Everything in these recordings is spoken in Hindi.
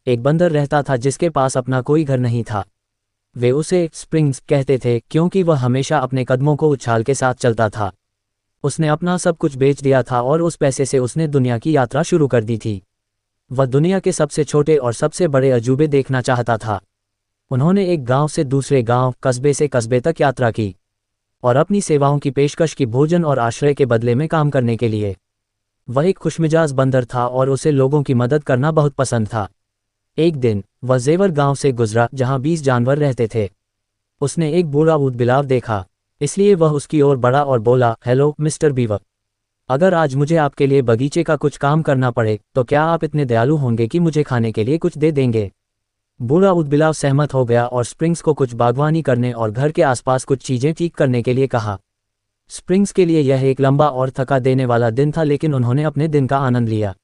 एक बंदर रहता था जिसके पास अपना कोई घर नहीं था। वे उसे स्प्रिंग्स कहते थे क्योंकि वह हमेशा अपने कदमों को उछाल के साथ चलता था। उसने अपना सब कुछ बेच दिया था और उस पैसे से उसने दुनिया की यात्रा शुरू कर दी थी। वह दुनिया के सबसे छोटे और सबसे बड़े अजूबे देखना चाहता था। उन्होंने एक गांव से दूसरे गांव, कस्बे से कस्बे तक यात्रा की और अपनी सेवाओं की पेशकश की भोजन और आश्रय के बदले में काम करने के लिए। वह एक खुशमिजाज बंदर था और उसे लोगों की मदद करना बहुत पसंद था। एक दिन वह जेवर गांव से गुजरा जहां 20 जानवर रहते थे। उसने एक बूढ़ा ऊदबिलाव देखा, इसलिए वह उसकी ओर बढ़ा और बोला, हेलो मिस्टर बीवर, अगर आज मुझे आपके लिए बगीचे का कुछ काम करना पड़े तो क्या आप इतने दयालु होंगे कि मुझे खाने के लिए कुछ दे देंगे? बूढ़ा ऊदबिलाव सहमत हो गया और स्प्रिंग्स को कुछ बागवानी करने और घर के आसपास कुछ चीजें ठीक करने के लिए कहा। स्प्रिंग्स के लिए यह एक लंबा और थका देने वाला दिन था, लेकिन उन्होंने अपने दिन का आनंद लिया।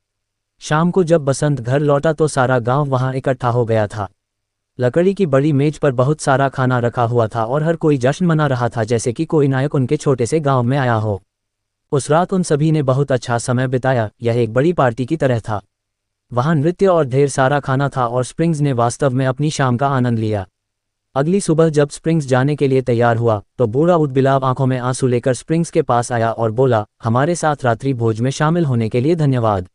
शाम को जब बसंत घर लौटा तो सारा गांव वहां इकट्ठा हो गया था। लकड़ी की बड़ी मेज पर बहुत सारा खाना रखा हुआ था और हर कोई जश्न मना रहा था जैसे कि कोई नायक उनके छोटे से गांव में आया हो। उस रात उन सभी ने बहुत अच्छा समय बिताया। यह एक बड़ी पार्टी की तरह था। वहां नृत्य और ढेर सारा खाना था और स्प्रिंग्स ने वास्तव में अपनी शाम का आनंद लिया। अगली सुबह जब स्प्रिंग्स जाने के लिए तैयार हुआ तो बूढ़ा ऊदबिलाव आंखों में आंसू लेकर स्प्रिंग्स के पास आया और बोला, हमारे साथ रात्रि भोज में शामिल होने के लिए धन्यवाद।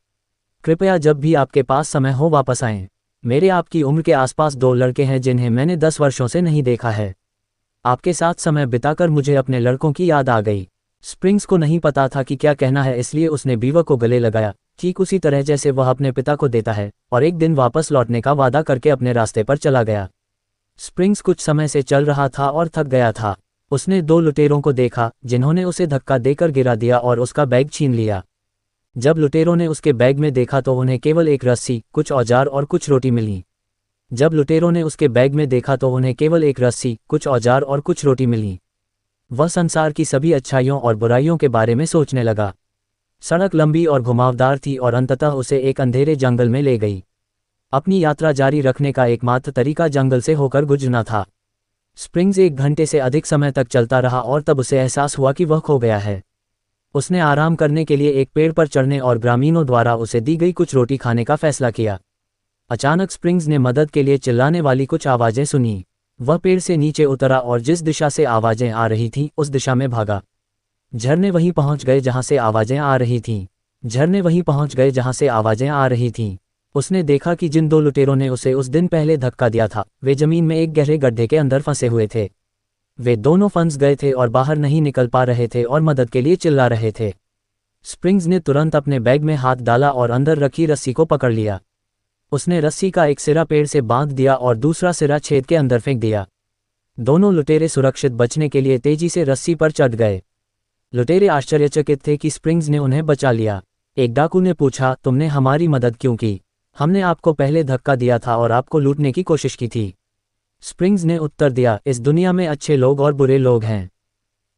कृपया जब भी आपके पास समय हो वापस आएं। मेरे आपकी उम्र के आसपास 2 लड़के हैं जिन्हें मैंने 10 वर्षों से नहीं देखा है। आपके साथ समय बिताकर मुझे अपने लड़कों की याद आ गई। स्प्रिंग्स को नहीं पता था कि क्या कहना है, इसलिए उसने बीवर को गले लगाया, ठीक उसी तरह जैसे वह अपने पिता को देता है, और एक दिन वापस लौटने का वादा करके अपने रास्ते पर चला गया। स्प्रिंग्स कुछ समय से चल रहा था और थक गया था। उसने 2 लुटेरों को देखा जिन्होंने उसे धक्का देकर गिरा दिया और उसका बैग छीन लिया। जब लुटेरों ने उसके बैग में देखा तो उन्हें केवल एक रस्सी, कुछ औजार और कुछ रोटी मिली। जब लुटेरों ने उसके बैग में देखा तो उन्हें केवल एक रस्सी, कुछ औजार और कुछ रोटी मिली। वह संसार की सभी अच्छाइयों और बुराइयों के बारे में सोचने लगा। सड़क लंबी और घुमावदार थी और अंततः उसे एक अंधेरे जंगल में ले गई। अपनी यात्रा जारी रखने का एकमात्र तरीका जंगल से होकर गुजरना था। स्प्रिंग्स 1 घंटे से अधिक समय तक चलता रहा और तब उसे एहसास हुआ कि वह खो गया है। उसने आराम करने के लिए एक पेड़ पर चढ़ने और ग्रामीणों द्वारा उसे दी गई कुछ रोटी खाने का फैसला किया। अचानक स्प्रिंग्स ने मदद के लिए चिल्लाने वाली कुछ आवाजें सुनी। वह पेड़ से नीचे उतरा और जिस दिशा से आवाजें आ रही थीं उस दिशा में भागा। झरने वहीं पहुंच गए जहां से आवाजें आ रही थीं। झरने वहीं पहुंच गए जहां से आवाजें आ रही थीं। उसने देखा कि जिन 2 लुटेरों ने उसे उस दिन पहले धक्का दिया था वे जमीन में एक गहरे गड्ढे के अंदर फंसे हुए थे। वे दोनों फंस गए थे और बाहर नहीं निकल पा रहे थे और मदद के लिए चिल्ला रहे थे। स्प्रिंग्स ने तुरंत अपने बैग में हाथ डाला और अंदर रखी रस्सी को पकड़ लिया। उसने रस्सी का एक सिरा पेड़ से बांध दिया और दूसरा सिरा छेद के अंदर फेंक दिया। दोनों लुटेरे सुरक्षित बचने के लिए तेजी से रस्सी पर चढ़ गए। लुटेरे आश्चर्यचकित थे कि स्प्रिंग्स ने उन्हें बचा लिया। एक डाकू ने पूछा, तुमने हमारी मदद क्यों की? हमने आपको पहले धक्का दिया था और आपको लूटने की कोशिश की थी। स्प्रिंग्स ने उत्तर दिया, इस दुनिया में अच्छे लोग और बुरे लोग हैं।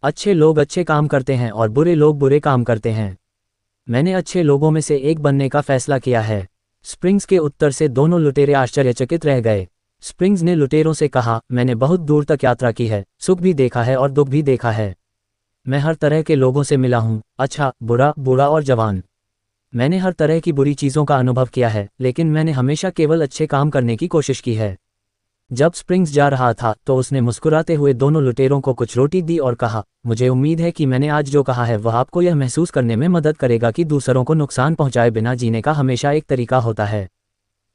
अच्छे लोग अच्छे काम करते हैं और बुरे लोग बुरे काम करते हैं। मैंने अच्छे लोगों में से एक बनने का फैसला किया है। स्प्रिंग्स के उत्तर से दोनों लुटेरे आश्चर्यचकित रह गए। स्प्रिंग्स ने लुटेरों से कहा, मैंने बहुत दूर तक यात्रा की है, सुख भी देखा है और दुख भी देखा है। मैं हर तरह के लोगों से मिला हूँ, अच्छा, बुरा, बूढ़ा और जवान। मैंने हर तरह की बुरी चीज़ों का अनुभव किया है, लेकिन मैंने हमेशा केवल अच्छे काम करने की कोशिश की है। जब स्प्रिंग्स जा रहा था तो उसने मुस्कुराते हुए दोनों लुटेरों को कुछ रोटी दी और कहा, मुझे उम्मीद है कि मैंने आज जो कहा है वह आपको यह महसूस करने में मदद करेगा कि दूसरों को नुकसान पहुंचाए बिना जीने का हमेशा एक तरीका होता है।